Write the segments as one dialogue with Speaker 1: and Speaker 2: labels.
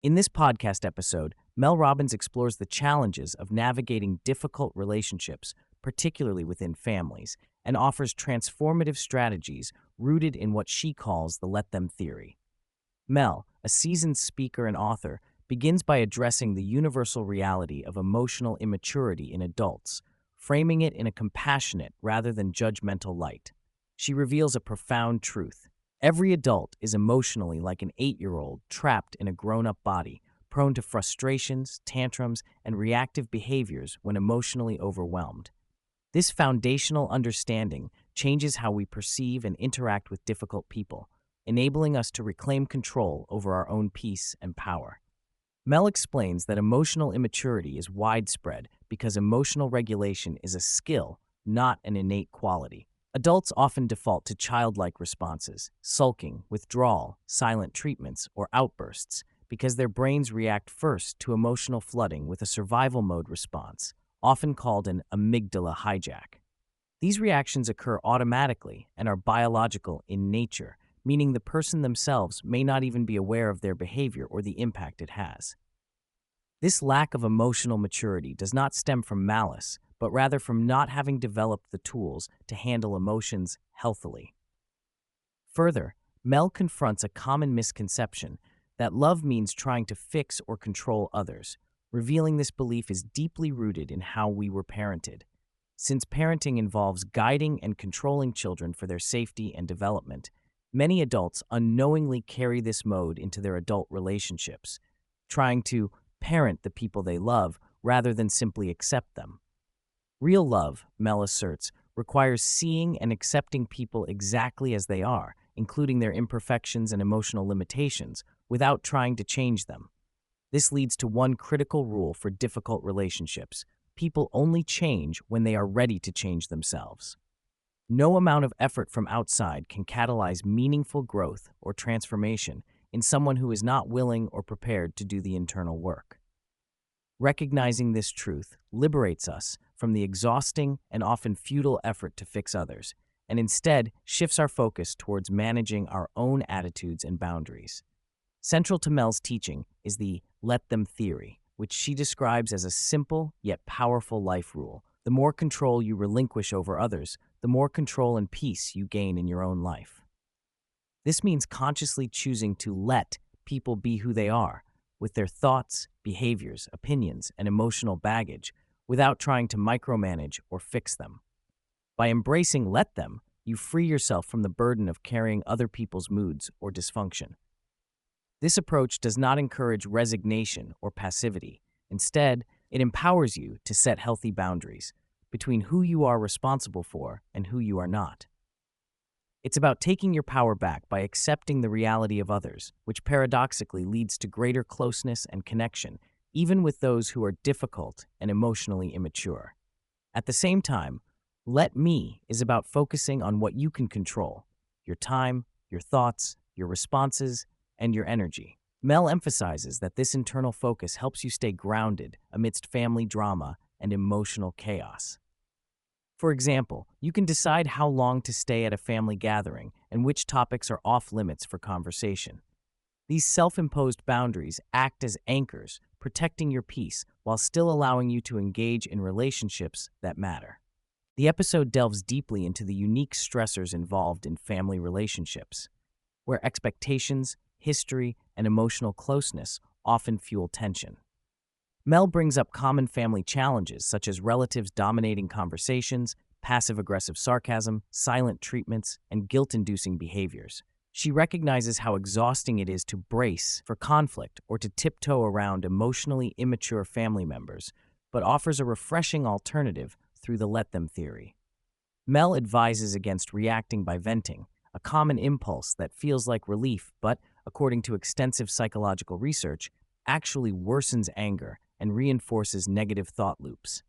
Speaker 1: In this podcast episode, Mel Robbins explores the challenges of navigating difficult relationships, particularly within families, and offers transformative strategies rooted in what she calls the let them theory. Mel, a seasoned speaker and author, begins by addressing the universal reality of emotional immaturity in adults, framing it in a compassionate rather than judgmental light. She reveals a profound truth. Every adult is emotionally like an 8-year-old trapped in a grown-up body, prone to frustrations, tantrums, and reactive behaviors when emotionally overwhelmed. This foundational understanding changes how we perceive and interact with difficult people, enabling us to reclaim control over our own peace and power. Mel explains that emotional immaturity is widespread because emotional regulation is a skill, not an innate quality. Adults often default to childlike responses, sulking, withdrawal, silent treatments, or outbursts, because their brains react first to emotional flooding with a survival mode response, often called an amygdala hijack. These reactions occur automatically and are biological in nature, meaning the person themselves may not even be aware of their behavior or the impact it has. This lack of emotional maturity does not stem from malice, but rather from not having developed the tools to handle emotions healthily. Further, Mel confronts a common misconception that love means trying to fix or control others, revealing this belief is deeply rooted in how we were parented. Since parenting involves guiding and controlling children for their safety and development, many adults unknowingly carry this mode into their adult relationships, trying to parent the people they love rather than simply accept them. Real love, Mel asserts, requires seeing and accepting people exactly as they are, including their imperfections and emotional limitations, without trying to change them. This leads to one critical rule for difficult relationships: people only change when they are ready to change themselves. No amount of effort from outside can catalyze meaningful growth or transformation in someone who is not willing or prepared to do the internal work. Recognizing this truth liberates us from the exhausting and often futile effort to fix others, and instead shifts our focus towards managing our own attitudes and boundaries. Central to Mel's teaching is the let them theory, which she describes as a simple yet powerful life rule. The more control you relinquish over others, the more control and peace you gain in your own life. This means consciously choosing to let people be who they are, with their thoughts, behaviors, opinions, and emotional baggage, without trying to micromanage or fix them. By embracing let them, you free yourself from the burden of carrying other people's moods or dysfunction. This approach does not encourage resignation or passivity. Instead, it empowers you to set healthy boundaries between who you are responsible for and who you are not. It's about taking your power back by accepting the reality of others, which paradoxically leads to greater closeness and connection, even with those who are difficult and emotionally immature. At the same time, let me is about focusing on what you can control: your time, your thoughts, your responses, and your energy. Mel emphasizes that this internal focus helps you stay grounded amidst family drama and emotional chaos. For example, you can decide how long to stay at a family gathering and which topics are off limits for conversation. These self-imposed boundaries act as anchors, protecting your peace while still allowing you to engage in relationships that matter. The episode delves deeply into the unique stressors involved in family relationships, where expectations, history, and emotional closeness often fuel tension. Mel brings up common family challenges such as relatives dominating conversations, passive-aggressive sarcasm, silent treatments, and guilt-inducing behaviors. She recognizes how exhausting it is to brace for conflict or to tiptoe around emotionally immature family members, but offers a refreshing alternative through the let them theory. Mel advises against reacting by venting, a common impulse that feels like relief but, according to extensive psychological research, actually worsens anger and reinforces negative thought loops.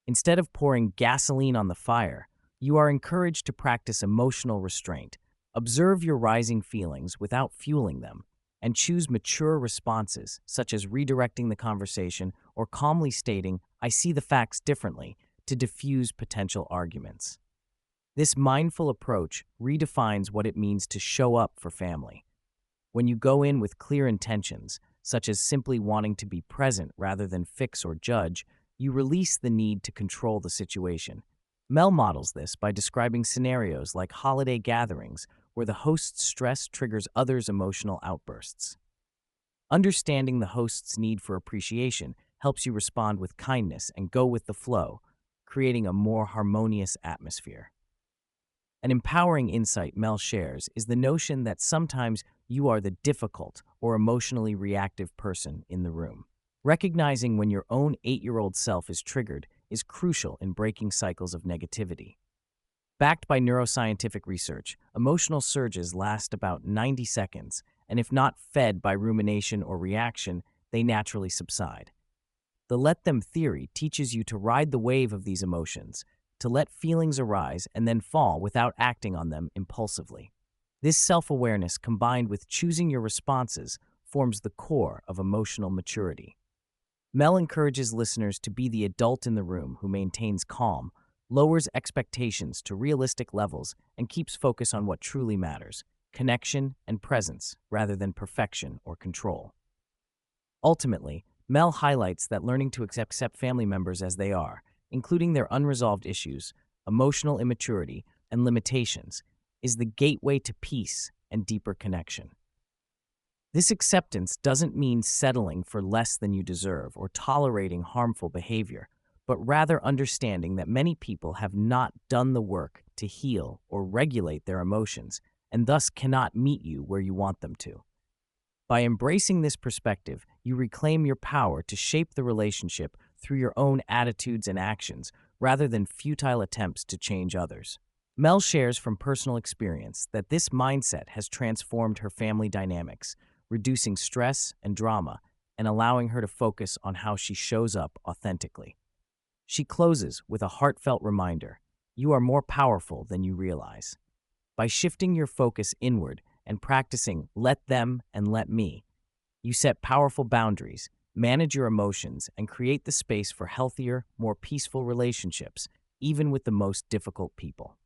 Speaker 1: Instead of pouring gasoline on the fire, you are encouraged to practice emotional restraint. Observe your rising feelings without fueling them, and choose mature responses, such as redirecting the conversation or calmly stating, "I see the facts differently," to diffuse potential arguments. This mindful approach redefines what it means to show up for family. When you go in with clear intentions, such as simply wanting to be present rather than fix or judge, you release the need to control the situation. Mel models this by describing scenarios like holiday gatherings where the host's stress triggers others' emotional outbursts. Understanding the host's need for appreciation helps you respond with kindness and go with the flow, creating a more harmonious atmosphere. An empowering insight Mel shares is the notion that sometimes you are the difficult or emotionally reactive person in the room. Recognizing when your own 8-year-old self is triggered is crucial in breaking cycles of negativity. Backed by neuroscientific research, emotional surges last about 90 seconds, and if not fed by rumination or reaction, they naturally subside. The let them theory teaches you to ride the wave of these emotions, to let feelings arise and then fall without acting on them impulsively. This self-awareness combined with choosing your responses forms the core of emotional maturity. Mel encourages listeners to be the adult in the room who maintains calm, lowers expectations to realistic levels, and keeps focus on what truly matters: connection and presence rather than perfection or control. Ultimately, Mel highlights that learning to accept family members as they are, including their unresolved issues, emotional immaturity, and limitations, is the gateway to peace and deeper connection. This acceptance doesn't mean settling for less than you deserve or tolerating harmful behavior, but rather understanding that many people have not done the work to heal or regulate their emotions and thus cannot meet you where you want them to. By embracing this perspective, you reclaim your power to shape the relationship through your own attitudes and actions rather than futile attempts to change others. Mel shares from personal experience that this mindset has transformed her family dynamics, reducing stress and drama and allowing her to focus on how she shows up authentically. She closes with a heartfelt reminder: you are more powerful than you realize. By shifting your focus inward and practicing let them and let me, you set powerful boundaries, manage your emotions, and create the space for healthier, more peaceful relationships, even with the most difficult people.